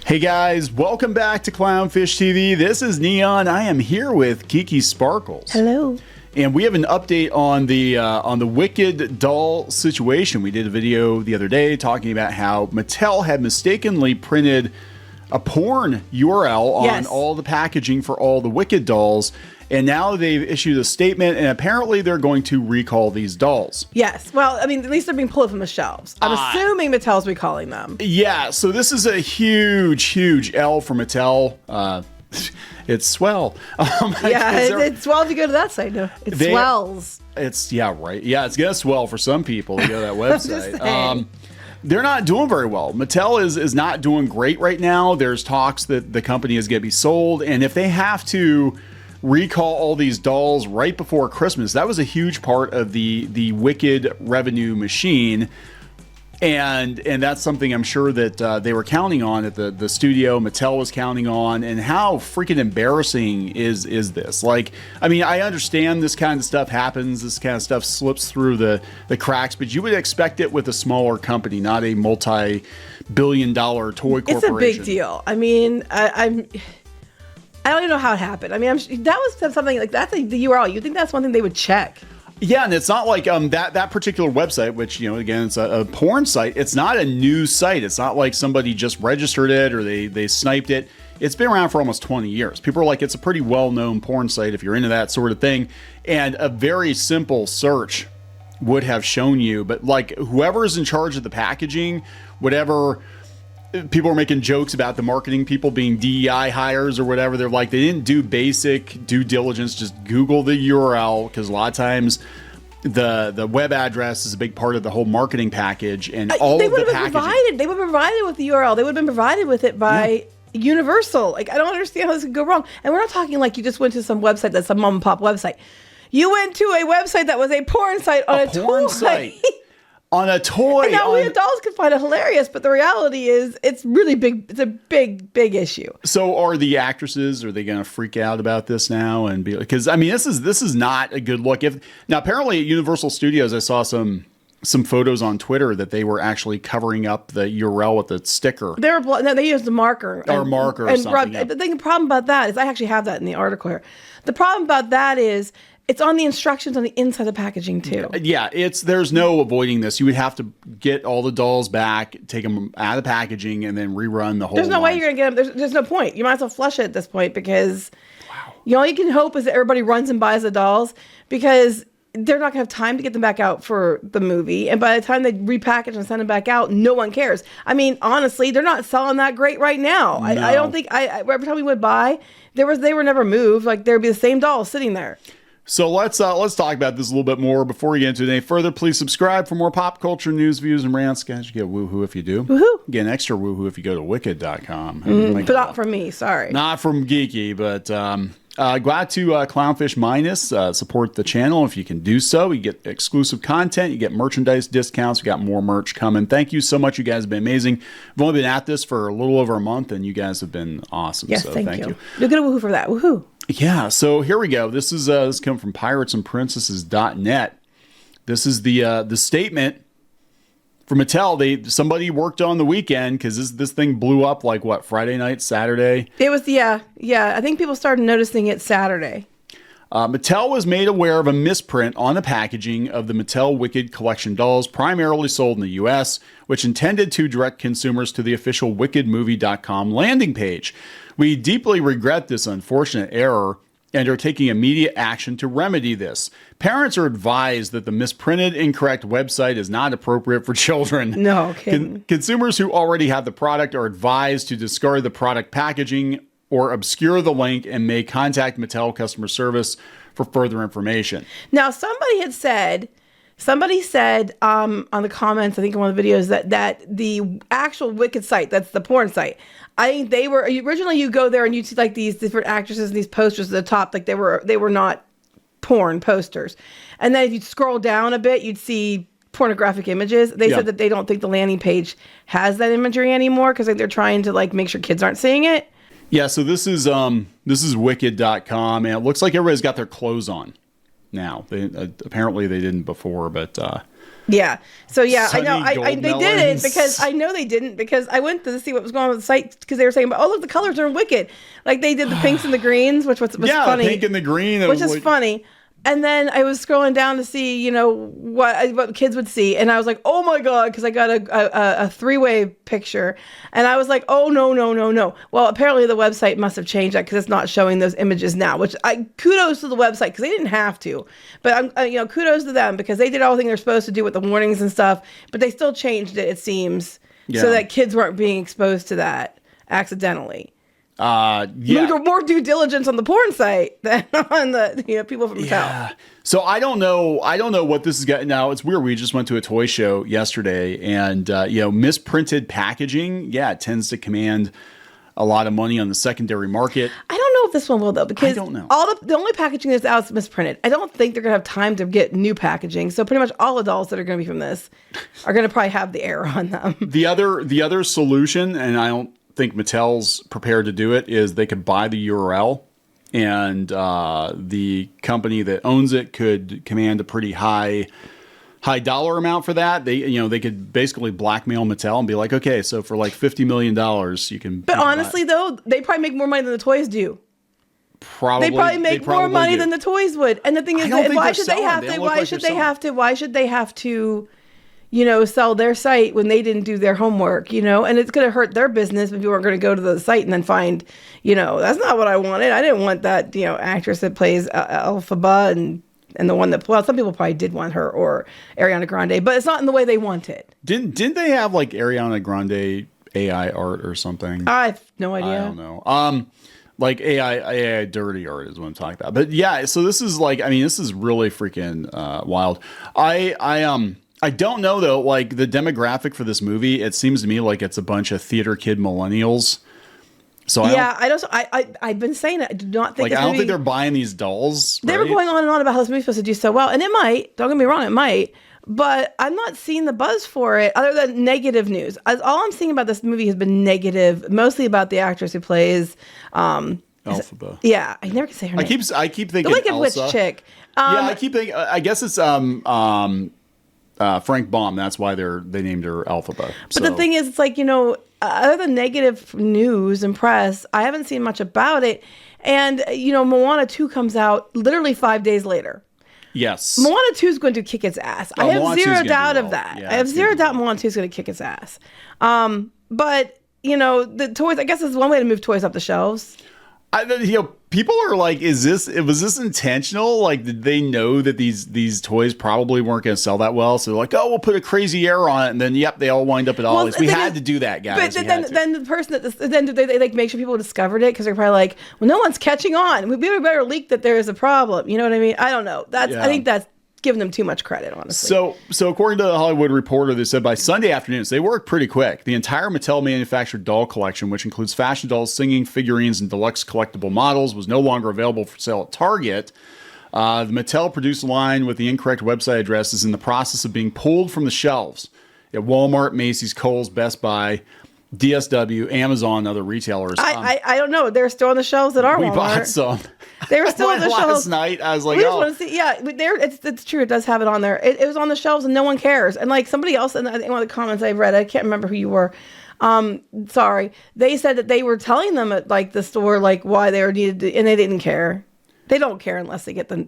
Hey guys, welcome back to Clownfish TV. This is Neon. I am here with Kiki Sparkles. Hello. And we have an update on the Wicked doll situation. We did a video the other day talking about how Mattel had mistakenly printed a porn URL on all the packaging for all the Wicked dolls. And now they've issued a statement, and apparently they're going to recall these dolls. Yes. Well, I mean, at least they're being pulled from the shelves. I'm assuming Mattel's recalling them. Yeah, so this is a huge, huge L for Mattel. It's swell. It's swell if you go to that site. No, it swells. It's, right. Yeah, it's going to swell for some people to go to that website. They're not doing very well. Mattel is not doing great right now. There's talks that the company is going to be sold, and if they have to recall all these dolls right before Christmas, that was a huge part of the Wicked revenue machine, and that's something I'm sure that they were counting on at the studio. Mattel was counting on, and how freaking embarrassing is this? Like, I mean, I understand this kind of stuff happens, this kind of stuff slips through the cracks, but you would expect it with a smaller company, not a multi-billion-dollar toy corporation. It's a big deal. I mean, I don't even know how it happened. I mean, that was something like that's the URL. You think that's one thing they would check? Yeah, and it's not like that particular website, which again, it's a porn site. It's not a new site. It's not like somebody just registered it or they sniped it. It's been around for almost 20 years. People are like, it's a pretty well-known porn site if you're into that sort of thing. And a very simple search would have shown you. But like whoever's in charge of the packaging, whatever. People are making jokes about the marketing people being DEI hires or whatever. They're like, they didn't do basic due diligence. Just Google the URL, because a lot of times the web address is a big part of the whole marketing package, and all of the packaging. They would have been provided with the URL. They would have been provided with it by Universal. Like, I don't understand how this could go wrong. And we're not talking like you just went to some website that's a mom and pop website. You went to a website that was a porn site on a porn site. On a toy. And now we adults can find it hilarious, but the reality is it's really big. It's a big, big issue. So are the actresses, are they going to freak out about this now and be like, because I mean, this is not a good look. Now apparently at Universal Studios, I saw some photos on Twitter that they were actually covering up the URL with a sticker. They used a marker. Or marker or something. The problem about that is, I actually have that in the article here. The problem about that is, it's on the instructions on the inside of the packaging too. Yeah, there's no avoiding this. You would have to get all the dolls back, take them out of the packaging, and then rerun the whole There's no way you're going to get them. There's no point. You might as well flush it at this point, because all you can hope is that everybody runs and buys the dolls, because they're not going to have time to get them back out for the movie. And by the time they repackage and send them back out, no one cares. I mean, honestly, they're not selling that great right now. No. I don't think, every time we would buy, they were never moved. Like, there'd be the same dolls sitting there. So let's talk about this a little bit more. Before we get into it any further, please subscribe for more pop culture news, views, and rants. Guys, you get woohoo if you do. Woohoo. You get an extra woohoo if you go to wicked.com. But not from me, sorry. Not from Geeky, but glad to Clownfish Minus support the channel if you can do so. You get exclusive content. You get merchandise discounts. We got more merch coming. Thank you so much. You guys have been amazing. I've only been at this for a little over a month, and you guys have been awesome. Yes, so thank you. You'll get a woohoo for that. Woohoo. Yeah, so here we go. This is coming from piratesandprincesses.net. This is the statement from Mattel. Somebody worked on the weekend, because this thing blew up like what, Friday night, Saturday? It was I think people started noticing it Saturday. Mattel was made aware of a misprint on the packaging of the Mattel Wicked collection dolls, primarily sold in the U.S., which intended to direct consumers to the official wickedmovie.com landing page. We deeply regret this unfortunate error and are taking immediate action to remedy this. Parents are advised that the misprinted, incorrect website is not appropriate for children. No kidding. Consumers who already have the product are advised to discard the product packaging or obscure the link, and may contact Mattel customer service for further information. Now, somebody said on the comments, I think in one of the videos, that the actual Wicked site, that's the porn site, I think they were originally, you go there and you see like these different actresses and these posters at the top, like they were not porn posters. And then if you scroll down a bit, you'd see pornographic images. They said that they don't think the landing page has that imagery anymore, because they're trying to like make sure kids aren't seeing it. Yeah, so this is wicked.com, and it looks like everybody's got their clothes on now. Apparently they didn't before, but Yeah. So yeah, I Sunny know. gold They melons. didn't because I know they didn't because I went to see what was going on with the site because they were saying, "Oh, look, the colors are wicked." Like they did the pinks and the greens, which was funny. The pink and the green, which is funny. And then I was scrolling down to see, what kids would see, and I was like, "Oh my god!" Because I got a three-way picture, and I was like, "Oh no, no, no, no!" Well, apparently the website must have changed that because it's not showing those images now. Which kudos to the website because they didn't have to, but kudos to them because they did everything they're supposed to do with the warnings and stuff. But they still changed it seems, so that kids weren't being exposed to that accidentally. More due diligence on the porn site than on the people from Mattel. Yeah. So I don't know what this is getting. Now it's weird. We just went to a toy show yesterday, and misprinted packaging, it tends to command a lot of money on the secondary market. I don't know if this one will though, because I don't know. the only packaging that's out is misprinted. I don't think they're gonna have time to get new packaging. So pretty much all the dolls that are gonna be from this are gonna probably have the error on them. The other solution, and I don't think Mattel's prepared to do it, is they could buy the URL, and the company that owns it could command a pretty high dollar amount for that. They could basically blackmail Mattel and be like, okay, so for like $50 million you can. But honestly though, they probably make more money than the toys do. Probably they probably make more money than the toys would. And the thing is, why should they have to sell their site when they didn't do their homework, and it's going to hurt their business if you are going to go to the site and then find, that's not what I wanted. I didn't want that, actress that plays Elphaba and the one that, well, some people probably did want her or Ariana Grande, but it's not in the way they want it. Didn't they have like Ariana Grande AI art or something? I have no idea. I don't know. Like AI dirty art is what I'm talking about. But yeah, so this is this is really freaking wild. I don't know though, like the demographic for this movie, it seems to me like it's a bunch of theater kid millennials. So I've been saying it. I do not think I don't think they're buying these dolls. They were going on and on about how this movie's supposed to do so well, and it might. Don't get me wrong, it might. But I'm not seeing the buzz for it other than negative news. All I'm seeing about this movie has been negative, mostly about the actress who plays Elphaba. Yeah, I never can say her name. I keep thinking the Wicked Witch chick. I keep thinking. I guess it's Frank Baum. That's why they named her Elphaba. But the thing is, it's like, other than negative news and press, I haven't seen much about it. And, Moana 2 comes out literally 5 days later. Yes. Moana 2 is going to kick its ass. I have zero doubt of that. Yeah, I have zero doubt Moana 2 is going to kick its ass. But, the toys, I guess is one way to move toys up the shelves. People are like, was this intentional? Like, did they know that these toys probably weren't going to sell that well? So they're like, oh, we'll put a crazy error on it, and then they all wind up at Ollie's. We had to do that, guys. But then the person then do they like make sure people discovered it because they're probably like, well, no one's catching on. We better leak that there is a problem. You know what I mean? I don't know. I think that's giving them too much credit, honestly. So according to the Hollywood Reporter, they said by Sunday afternoons, they worked pretty quick. The entire Mattel manufactured doll collection, which includes fashion dolls, singing figurines, and deluxe collectible models, was no longer available for sale at Target. The Mattel produced line with the incorrect website address is in the process of being pulled from the shelves at Walmart, Macy's, Kohl's, Best Buy, DSW, Amazon, and other retailers. I don't know. They're still on the shelves at our Walmart. We bought some. They were still on the shelves last night. I was like, we just want to see. Yeah, it's true. It does have it on there. It was on the shelves and no one cares. And like somebody else in one of the comments I read, I can't remember who you were. Sorry. They said that they were telling them at like the store like why they were needed to, and they didn't care. They don't care unless they get the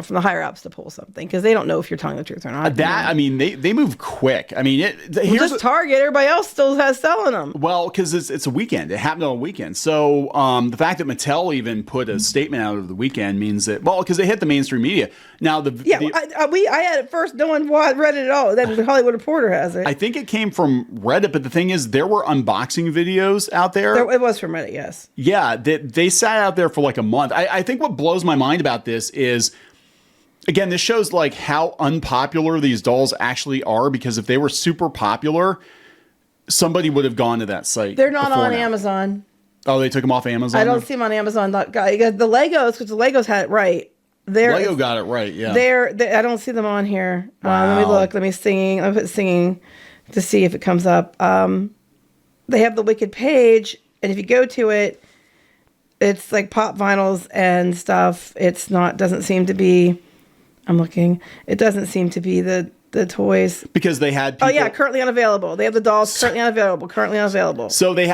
from the higher ups to pull something because they don't know if you're telling the truth or not. I mean, they move quick. I mean, just Target. Everybody else still has selling them. Well, because it's a weekend. It happened on a weekend. So the fact that Mattel even put a statement out of the weekend means that because they hit the mainstream media. Now I had it first. No one read it at all. Then the Hollywood Reporter has it. I think it came from Reddit, but the thing is, there were unboxing videos out there. It was from Reddit, yes. Yeah, they sat out there for like a month. I think what blows my mind about this is, again, this shows like how unpopular these dolls actually are, because if they were super popular, somebody would have gone to that site. They're not on Amazon. Oh, they took them off Amazon? I don't see them on Amazon. The Legos, because the Legos had it right. Lego got it right, yeah. I don't see them on here. Wow. Let me look. Let me put singing to see if it comes up. They have the Wicked page, and if you go to it, it's like pop vinyls and stuff. Doesn't seem to be, I'm looking. It doesn't seem to be the The toys. Because they had people, Oh yeah, currently unavailable. They have the dolls currently unavailable. Currently unavailable. So they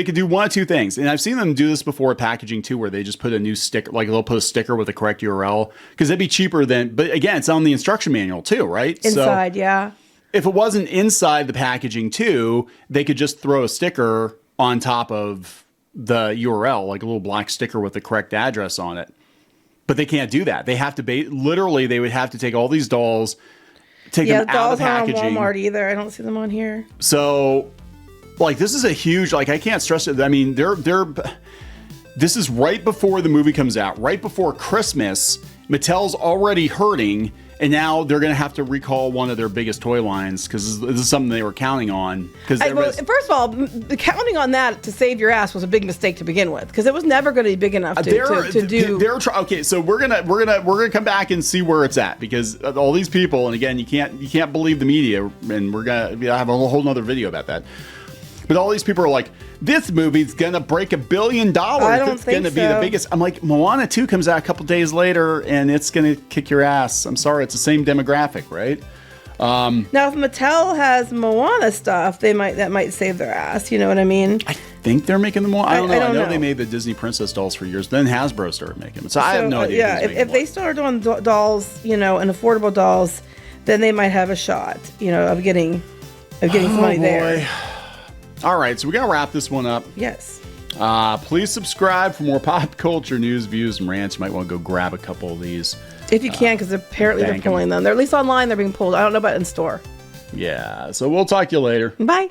could do one of two things. And I've seen them do this before with packaging too, where they just put a new sticker, like they'll put a sticker with the correct URL. Because it'd be cheaper than, but again, it's on the instruction manual too, right? Inside, yeah. If it wasn't inside the packaging too, they could just throw a sticker on top of the URL, like a little black sticker with the correct address on it. But they can't do that. They have to literally, they would have to take all these dolls, take them out of the packaging. Aren't on Walmart either. I don't see them on here. So, like, this is a huge, like, I can't stress it. I mean, this is right before the movie comes out, right before Christmas. Mattel's already hurting, and now they're going to have to recall one of their biggest toy lines because this is something they were counting on. Well, first of all, counting on that to save your ass was a big mistake to begin with because it was never going to be big enough to do. Okay, so we're gonna come back and see where it's at because all these people, and again, you can't believe the media, and we're gonna have a whole nother video about that. But all these people are like, this movie's gonna break $1 billion. I don't it's think gonna be the biggest. I'm like, Moana 2 comes out a couple days later, and it's gonna kick your ass. I'm sorry, it's the same demographic, right? Now, if Mattel has Moana stuff, that might save their ass. You know what I mean? I think they're making the Moana. I don't know. I know they made the Disney princess dolls for years. Then Hasbro started making them. So I have no idea. Yeah, if they start doing dolls, and affordable dolls, then they might have a shot, of getting some money there. All right, so we're going to wrap this one up. Yes. Please subscribe for more pop culture news, views, and rants. You might want to go grab a couple of these. If you can, because apparently they're pulling them. They're at least online, they're being pulled. I don't know about in store. Yeah, so we'll talk to you later. Bye.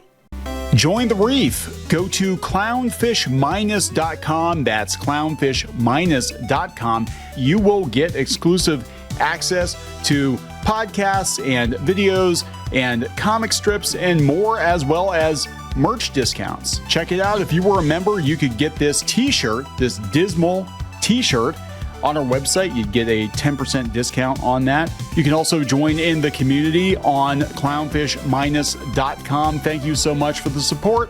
Join the reef. Go to clownfishminus.com. That's clownfishminus.com. You will get exclusive access to podcasts and videos and comic strips and more, as well as merch discounts. Check it out. If you were a member, you could get this t-shirt, this dismal t-shirt on our website. You'd get a 10% discount on that. You can also join in the community on clownfishminus.com. Thank you so much for the support.